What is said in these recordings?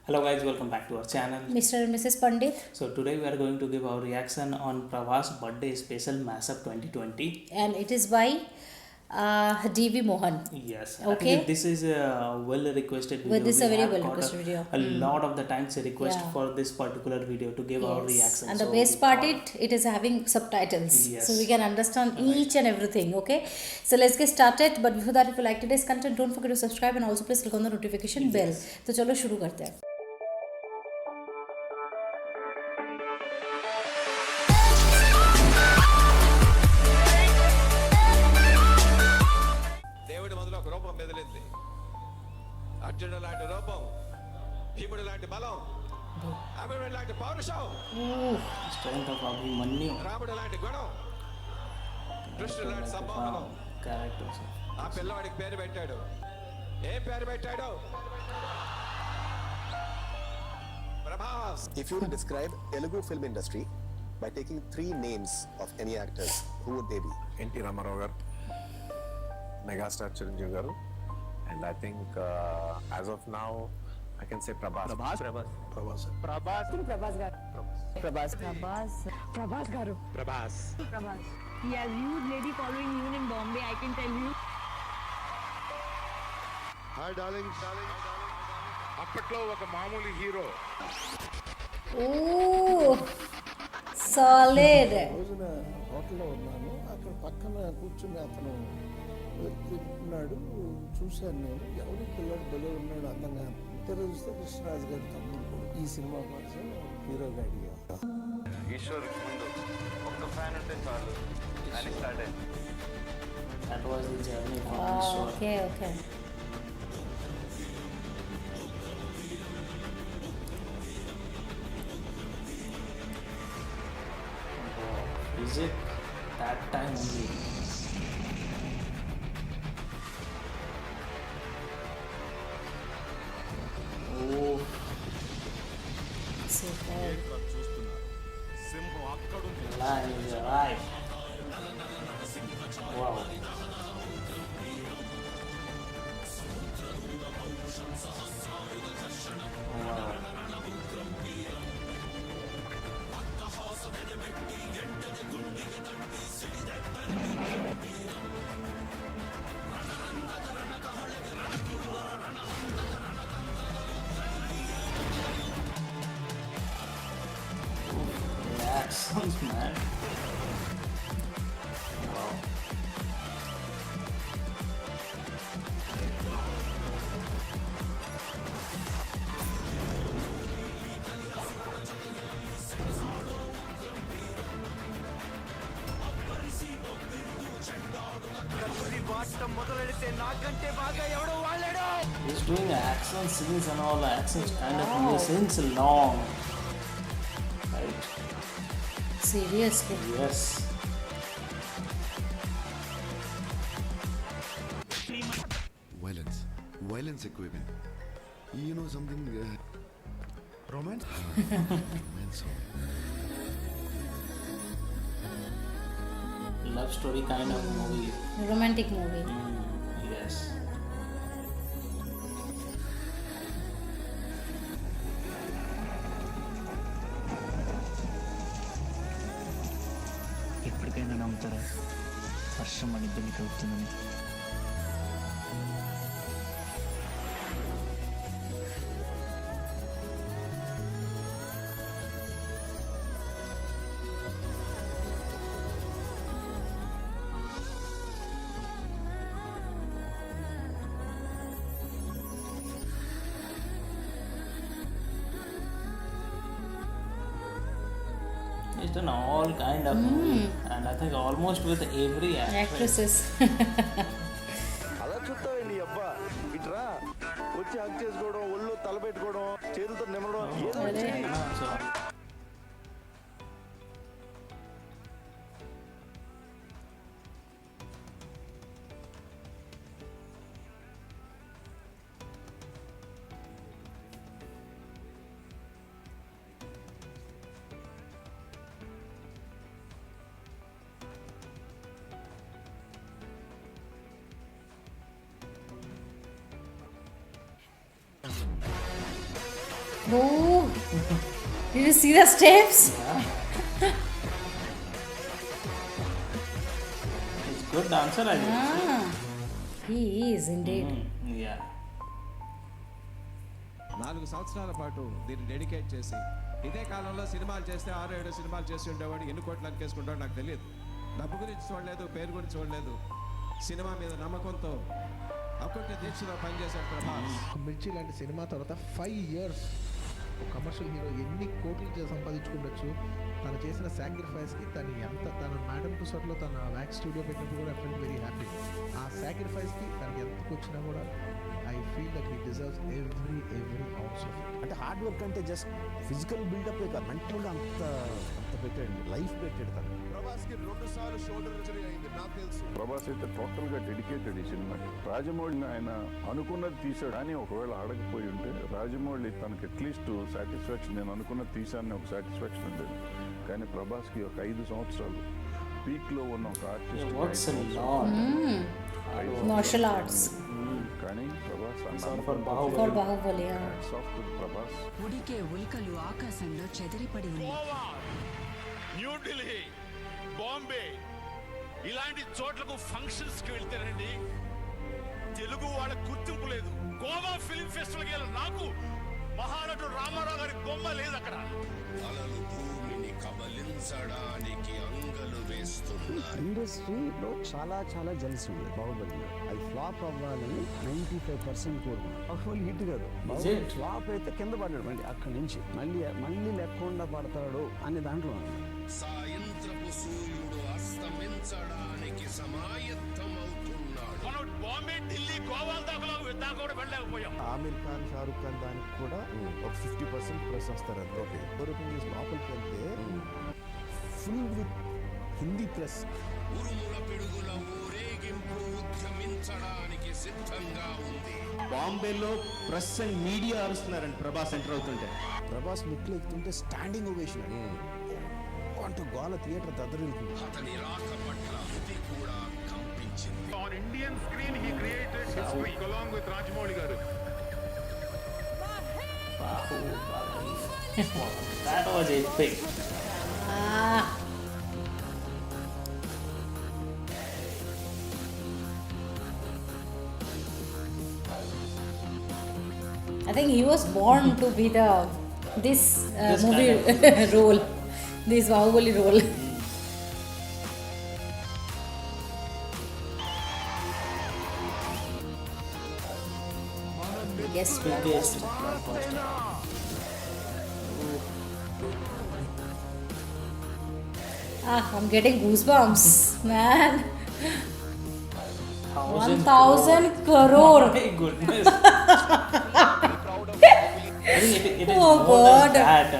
Hello guys, welcome back to our channel. Mr. and Mrs. Pandit, So today we are going to give our reaction on Pravas birthday special mashup 2020. and it is by D.V. Mohan. Yes, I Okay. think this is a well requested video. With this We a very have well got requested video. a lot of the times a request Yeah. for this particular video to give our Yes. reaction. And the So best we part thought- it is having subtitles. Yes. So we can understand each and everything. Okay. So let's get started. But before that, if you like today's content, don't forget to subscribe and also please click on the notification bell. तो चलो शुरू करते हैं. దేవుడి మొదలు ఒక రూపం మెదిలింది. అర్జునుడు లాంటి రూపం, భీముడు లాంటి బలం, అభిమన్యుడు లాంటి పౌరుషం, strength of Abhimanyu. రాముడు లాంటి గుణం, కృష్ణుడు లాంటి సంభావనం. Characters. ఆ పిల్లవాడికి పేరు పెట్టాడు. ఏం పేరు పెట్టాడు? Prabhas. If you were to describe Telugu film industry by taking three names of any actors, who would they be? NT Ramarao గారు, మెగాస్టార్ చిరంజీవి గారు, and I think as of now I can say Prabhas Prabhas garu. Prabhas Prabhas. He has huge lady following even in Bombay, I can tell you. Hi darling. అప్పట్లో ఒక మామూలు hero Ooh, solid. రోజున హోటల్లో ఉన్నాను. అక్కడ పక్కన కూర్చుని అతను తింటున్నాడు. చూశాను నేను. ఎవరి పిల్లడు బలి ఉన్నాడు అందంగా. ఇద్దరు చూస్తే కృష్ణరాజు గారి తమ్ముడు కొడుకు. ఈ సినిమా కోసం హీరోగా అడిగాను. ఈశ్వర్ ముందు ఒక్క ఫ్యాన్ ఉంటే చాలు అని స్టార్ట్ అయింది. That was the journey from Ishwar. Okay. Is it that time only? Oh, Super. line is right. Wow. Wow. That sounds mad. Wow. మొదలెడితే నాకంటే బాగా ఎవడో వాళ్ళాడు. He's doing action scenes and all actions kind of movie since long. Right? Seriously. Yes. Violence equipment. You know something? Romance? Romance. Love story kind of movie. Romantic movie. Yes. ఎప్పటికైనా నమ్ముతారా వర్షం మన ఇద్దరికి అవుతుందని? He's done all kind of movie, and I think almost with every actress. Actresses. అలా చూస్తావండి అబ్బా. ఇట్రా వచ్చి హక్ చేసుకోవడం, ఒళ్ళు తలపెట్టుకోవడం, చేతులతో నిమ్మడం ఏదో అరే. So, Oh, did you see the steps? He's good dancer, I think. Ah, he is indeed. Yeah. 4 సంవత్సరాల పాటు దీన్ని డెడికేట్ చేసి ఇదే కాలంలో సినిమాలు చేస్తే 6-7 సినిమాలు చేసి ఉండేవాడు ఎన్ని కోట్లు అనుకేసుకుంటాడో నాకు తెలియదు. డబ్బు గురించి చూడలేదు, పేరు గురించి చూడలేదు, సినిమా మీద నమ్మకంతో అక్కడి దీక్షలో పనిచేశాడు ప్రభాస్. మిర్చి లాంటి సినిమా తర్వాత 5 years ఒక కమర్షియల్ హీరో ఎన్ని కోట్లు సంపాదించుకుండొచ్చు. తను చేసిన సాక్రిఫైస్కి తన మేడం టుసర్లో తన వ్యాక్స్ స్టూడియో పెట్టినప్పుడు కూడా ఐ ఫీల్ వెరీ హ్యాపీ. ఆ సాక్రిఫైస్కి తనకి ఎంతకు వచ్చినా కూడా I feel that he deserves every outs of it. అంటే హార్డ్ వర్క్ అంటే జస్ట్ ఫిజికల్ బిల్డప్ కాదు, మెంటల్గా అంత పెట్టాడు, లైఫ్ పెట్టాడు తను. ప్రభాస్కి 2 సార్లు షోల్డర్ ఇంజరీ అయింది నాకు తెలుసు. ప్రభాస్ అయితే టోటల్ గా డెడికేటెడ్ ఈ సినిమాకి. రాజమౌళిని ఆయన అనుకున్నది తీసాడు, కానీ ఒకవేళ ఆడకపోయి ఉంటే రాజమౌళి తనకి అట్లీస్ట్ సాటిస్ఫాక్షన్, నేను అనుకున్నది తీసానని ఒక సాటిస్ఫాక్షన్ ఉండేది. కానీ ప్రభాస్కి ఒక 5 సంవత్సరాలు పీక్ లో ఉన్న ఒక Works a artist lot. Martial arts. కానీ Prabhas For Bahubali, yeah. Prabhas ఉడికే ఉల్కలు ఆకాశంలో చెదిరిపడి ఉన్నాయి. న్యూఢిల్లీ, బాంబే ఇలాంటి చోట్లకు ఫంక్షన్స్ కి వెళ్తేనండి తెలుగు వాళ్ళ గుర్తింపు లేదు. గోవా ఫిల్మ్ ఫెస్టివల్ కి నాకు మహానటుడు రామారావు గారి బొమ్మ లేదు అక్కడ. అలలు భూమిని కబలించడానికి అంగలు వేస్తున్నారు. ఇండస్ట్రీలో చాలా జల్సి ఉంది బాహుబలి. అది ఫ్లాప్ అవ్వాలని 95% కోరుకున్నాను. బాహుబలి హిట్ కాదు, ఫ్లాప్ అయితే కింద పడ్డాడు. మళ్ళీ అక్కడి నుంచి మళ్ళీ లేకుండా పడతాడు అనే దాంట్లో సాయంత్రపు సూర్యుడు అస్తమించడానికి సమాయత్తమవుతున్నాడు. మనం బాంబే, ఢిల్లీ, గోవా దాకా కూడా వెళ్ళలేకపోయాం. ఆమిర్ ఖాన్, షారుఖ్ ఖాన్ దానికి కూడా ఒక 50% ప్లస్ వస్తారు. అంతే యూరోపియన్ చేసి లోపలికి వెళ్తే ఫుల్ విత్ హిందీ ప్లస్. ఉరుముల పిడుగుల ఊరేగింపు ఉద్యమించడానికి సిద్ధంగా ఉంది. బాంబేలో ప్రెస్ అండ్ మీడియా అరుస్తున్నారండి ప్రభాస్ ఎంటర్ అవుతుంటే. ప్రభాస్ మెట్లు ఎక్కుతుంటే స్టాండింగ్ ఓవేషన్ అంటూ గోల థియేటర్ దద్దరిల్లుతుంది. అతని రాక పట్ల ఇది కూడా కంపించింది. On Indian screen he created history along with Rajamouli garu. That was epic. I think he was born to be this movie role, this Bahubali role. Biggest blockbuster. I'm getting goosebumps, man. 1,000 crore. My goodness. I think it is Oh more God. than that.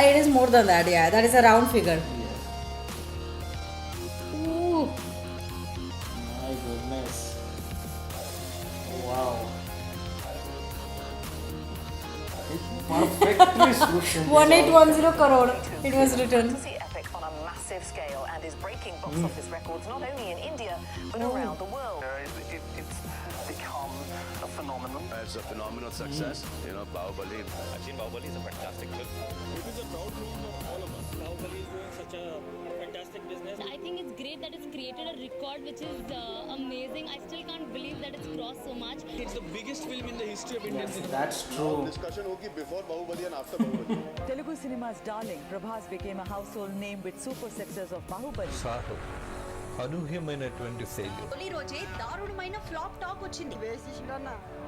It is more than that, yeah. That is a round figure. Ooh. My goodness. Wow. Perfectly swooped. 1810 crore. It was written. Epic on a massive scale and is breaking box office records not only in India but around the world. It's become a phenomenon. It's a phenomenal success. You know, Bahubali. I've seen Bahubali. It's a fantastic film. It is a proud moment for all of us. Bahubali is doing such a fantastic business. I think it's great that it's created a record which is amazing. I still can't believe that it's crossed so much. It's the biggest film in the history of Indian cinema. That's true. Discussion hogi before Bahubali and after Bahubali. Telugu cinema's darling, Prabhas became a household name with super success of Bahubali. అనూహ్యమైనటువంటి failure. తొలి రోజే దారుణమైన flop talk వచ్చింది.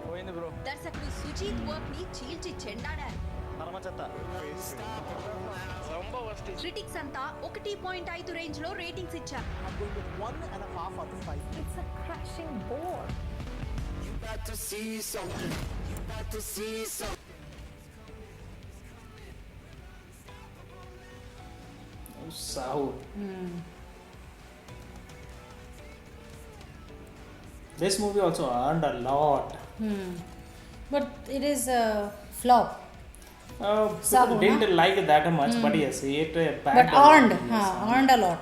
పోయింది bro. దర్శకుడు Sujeeth work ని చీల్చి చెండాడారు. Critics అంతా 1.5 రేంజ్ లో రేటింగ్స్ ఇచ్చారు. It's a crashing bore. You got to see something. You got to see something. Sahur. This movie also earned a lot. But it is a flop. People didn't like it that much, but yes, it But earned, earned a lot.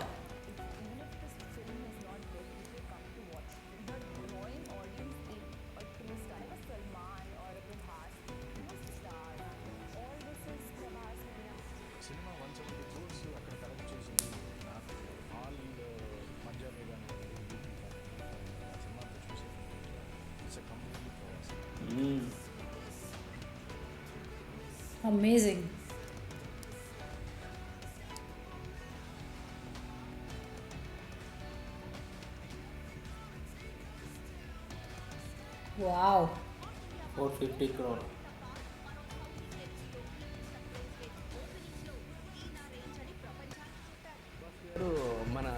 Amazing. Wow. 450 crore. మన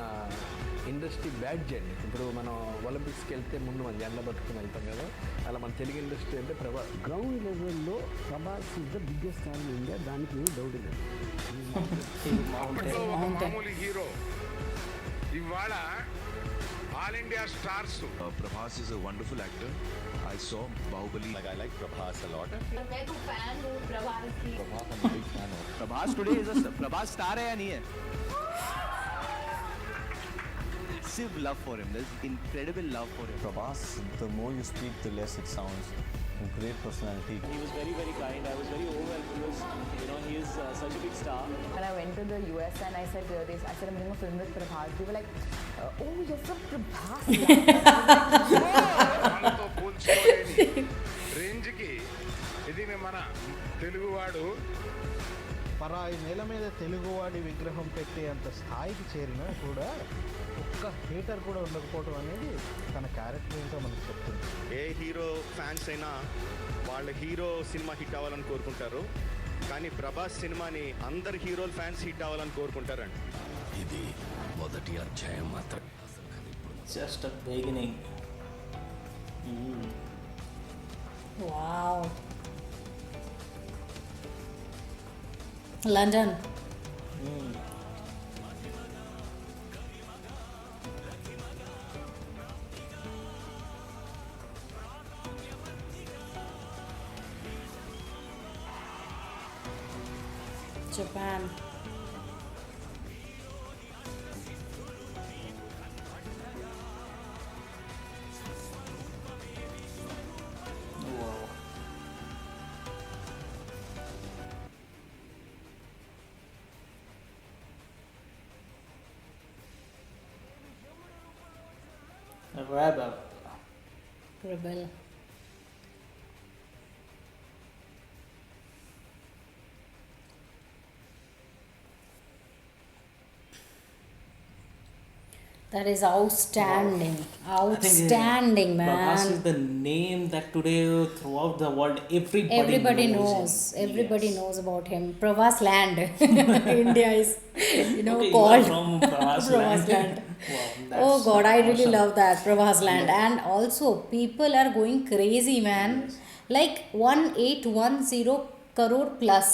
industry badge అండి. ఇప్పుడు మనం ఒలింపిక్స్కి వెళ్తే ముందు మన జెండా పట్టుకుని వెళ్తాం కదా, అలా మన తెలుగు ఇండస్ట్రీ అంటే ప్రభాస్. గ్రౌండ్ లెవెల్లో Prabhas is the biggest star in India, దానికి ఏం డౌట్ లేదు. మామూలు హీరో ఇవాళ all India stars. Prabhas is a wonderful actor. I saw Bahubali. I like Prabhas a lot. मैं तो fan हूँ प्रभास की. Prabhas, I'm a big fan of. Prabhas today is a Prabhas star है या नहीं है? Massive love for him. There's incredible love for him. Prabhas, the more you speak, the less it sounds. Great personality. He was very, very kind. I was very overwhelmed because, he is such a big star. When I went to the US and I said, I'm doing a film with Prabhas, they were like, oh, you're from Prabhas. వాళ్ళతో పోల్చుకోలేని రేంజ్కి ఇది మన తెలుగువాడు పరాయి నేల మీద తెలుగువాడి విగ్రహం పెట్టేంత స్థాయికి చేరినా కూడా ఒక్క హేటర్ కూడా ఉండకపోవడం అనేది తన క్యారెక్టర్ ఏంటో మనకు చెప్తుంది. ఏ హీరో ఫ్యాన్స్ అయినా వాళ్ళ హీరో సినిమా హిట్ అవ్వాలని కోరుకుంటారు, కానీ ప్రభాస్ సినిమాని అందరు హీరోల ఫ్యాన్స్ హిట్ అవ్వాలని కోరుకుంటారండి. ఇది మొదటి అధ్యాయం మాత్రం. Just a beginning. Wow. London. Japan. Rebel. That is outstanding. Outstanding, man. Prabhas is the name that today throughout the world everybody knows. Everybody knows about him. Prabhas land. India is, Okay, called you are from Prabhas Prabhas land. Wow, Oh God, I really awesome. love that Prabhas land. And also, people are going crazy, man. Like 1810 crore plus.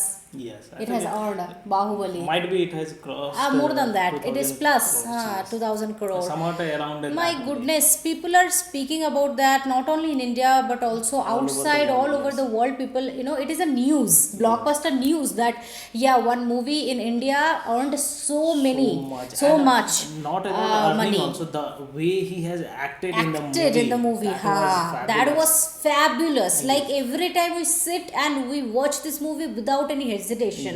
Yes. It has earned Bahubali. Might be it has crossed. More than that. It is plus crores, 2000 crore. Somewhat around My that. goodness, people are speaking about that not only in India but also outside, all over the world. People, it is a news, blockbuster news that one movie in India earned so much Not about money. Also the way he has acted in the movie. That was fabulous. Like every time we sit and we watch this movie without any hesitation.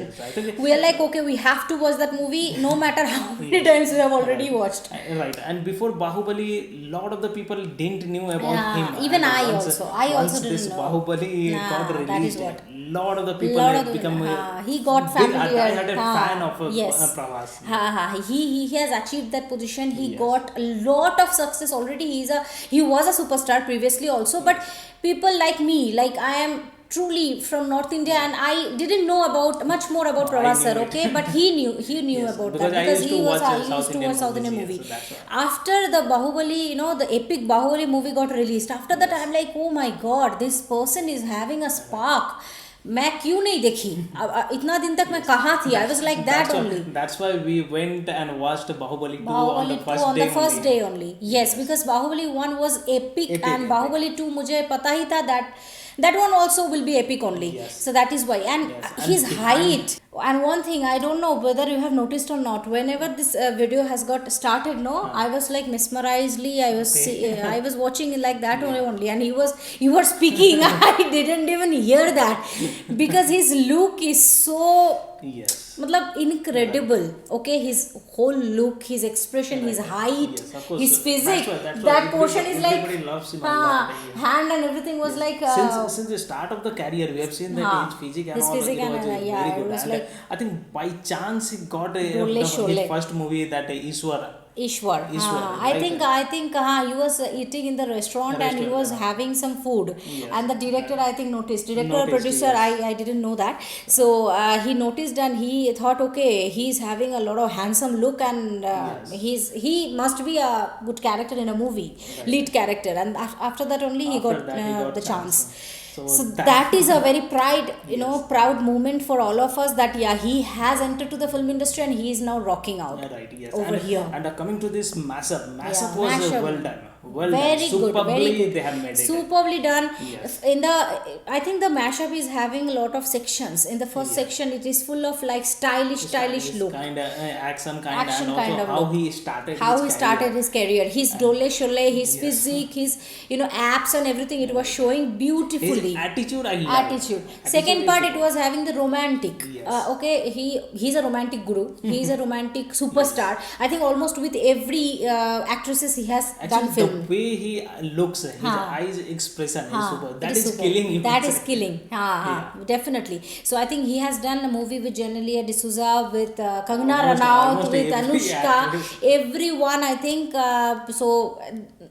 Yes, I think We are like, okay, we have to watch that movie no matter how many times we have already watched. Right, and before Bahubali, lot of the people didn't knew about him. Even And I once- also. I once also this didn't know. Bahubali got That is released, what. lot of the people Lot had of the become women, he got big familiar. diehard fan of Yes. Prabhas. He has achieved that position. He got a lot of success already. He was a superstar previously also, but people like me, like I am truly from North India, and I didn't know much more about Prabhas sir, okay, but he knew Yes, about because that I because used he to watch used to watch South Indian movie. yes, so that's why. After the Bahubali, the epic Bahubali movie got released, after that I'm like, oh my God, this person is having a spark. मैं क्यों नहीं देखी इतना दिन तक मैं कहाँ थी I was like that only. That's why we went and watched Bahubali 2 Bahubali 2 on the first day day only. Yes, because Bahubali 1 was epic, and Bahubali 2 मुझे पता ही था that one also will be epic only. So that is why. And his height. And one thing, I don't know whether you have noticed or not, whenever this video has got started, I was like mesmerizedly, I was watching it like that only, and you were speaking, I didn't even hear that, because his look is so Yes. मतलब incredible. Okay, his whole look, his expression, his height, Yes, of course. his physique. That's why That portion is like everybody loves him a lot. hand and everything was like. Since the start of the career, we have seen that his physique and his all. physique it was and, very yeah, good. it was And like I think by chance he got Dole his Shole. first movie, that Ishwar. Ishwar. I think he was eating in the restaurant and he was having some food, and the director I think noticed. Director or producer, I didn't know that. So he noticed and he thought, okay, he's having a lot of handsome look and he must be a good character in a movie, lead character, and after that only he got the chance. So that is a very proud moment for all of us, that he has entered to the film industry and he is now rocking out over here. And coming to this mashup was Mashup. well done. Well Very done. good, Superbly very good. they have made it. Superbly done. Yes. I think the mashup is having a lot of sections. In the first section, it is full of like stylish look. Kind of action and Action also kind of how look. he started his career. His dole shole, his physique, his abs and everything. It was showing beautifully. His attitude, I love. Attitude. Second part, it was having the romantic. Okay, he's a romantic guru. He's a romantic superstar. I think almost with every actresses he has done film. The way he looks, his eyes expression is super. That is killing him. That is killing. Definitely. So I think he has done a movie with Genelia D'Souza, with Kangana Ranaut, with Anushka. Everyone, I think. So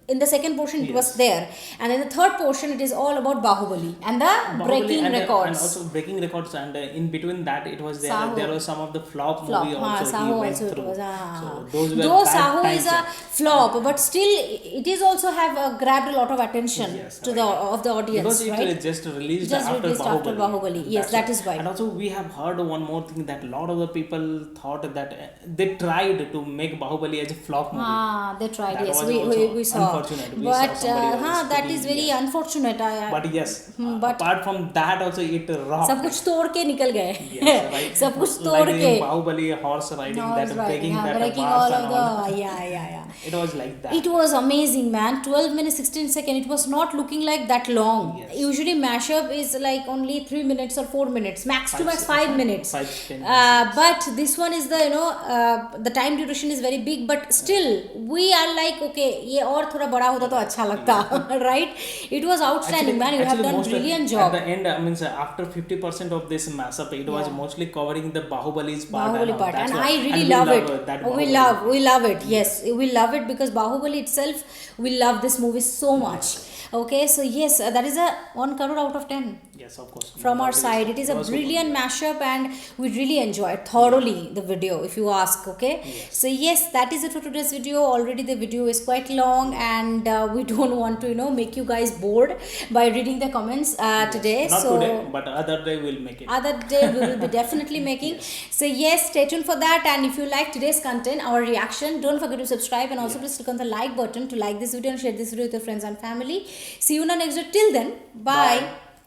in the second portion it was there, and in the third portion it is all about Bahubali and the breaking records. And also breaking records, and in between that it was there. Saho. There was some of the flop movie also Saho he went also through. it was, So those were though bad Saho times. is a flop, but still it is also have grabbed a lot of attention to the audience, because right? it just released after Bahubali. Yes, that is why. And also we have heard one more thing, that a lot of the people thought that they tried to make Bahubali as a flop movie. They tried. That Yes, was also we saw. unfortunate. We But saw somebody was that is speaking, very unfortunate. But yes, but apart from that also it rocked. सब कुछ तोड़ के निकल गए. Yes, right. सब कुछ Like तोड़ in के. Bahubali, horse riding, breaking all and of the yeah. It was like that. It was amazing, man. 12 minutes 16 seconds. It was not looking like that long. Usually mashup is like only 3 minutes or 4 minutes, max to max 5 minutes. 5-10 but this one is the the time duration is very big, but still we are like, okay, ये और थोड़ा बड़ा होता तो अच्छा लगता, right? It was outstanding, man. You have done brilliant job. At the end, I mean, after 50% of this mashup, it was mostly covering the Bahubali's part. Bahubali part, and I really we love it. That We love it. Yes, we love it because Bahubali itself, we love this movie so much. Okay, so yes, that is a 1 crore out of 10. Yes, of course. From our side, it is a brilliant mashup, and we really enjoyed thoroughly the video, if you ask. Okay, so yes, that is it for today's video. Already the video is quite long, and we don't want to make you guys bored by reading the comments today. Not today, but other day we'll make it. Other day we will be definitely making. So yes, stay tuned for that. And if you like today's content, our reaction, don't forget to subscribe, and also please click on the like button to like this video and share this video with your friends and family. See you in the next video. Till then, bye.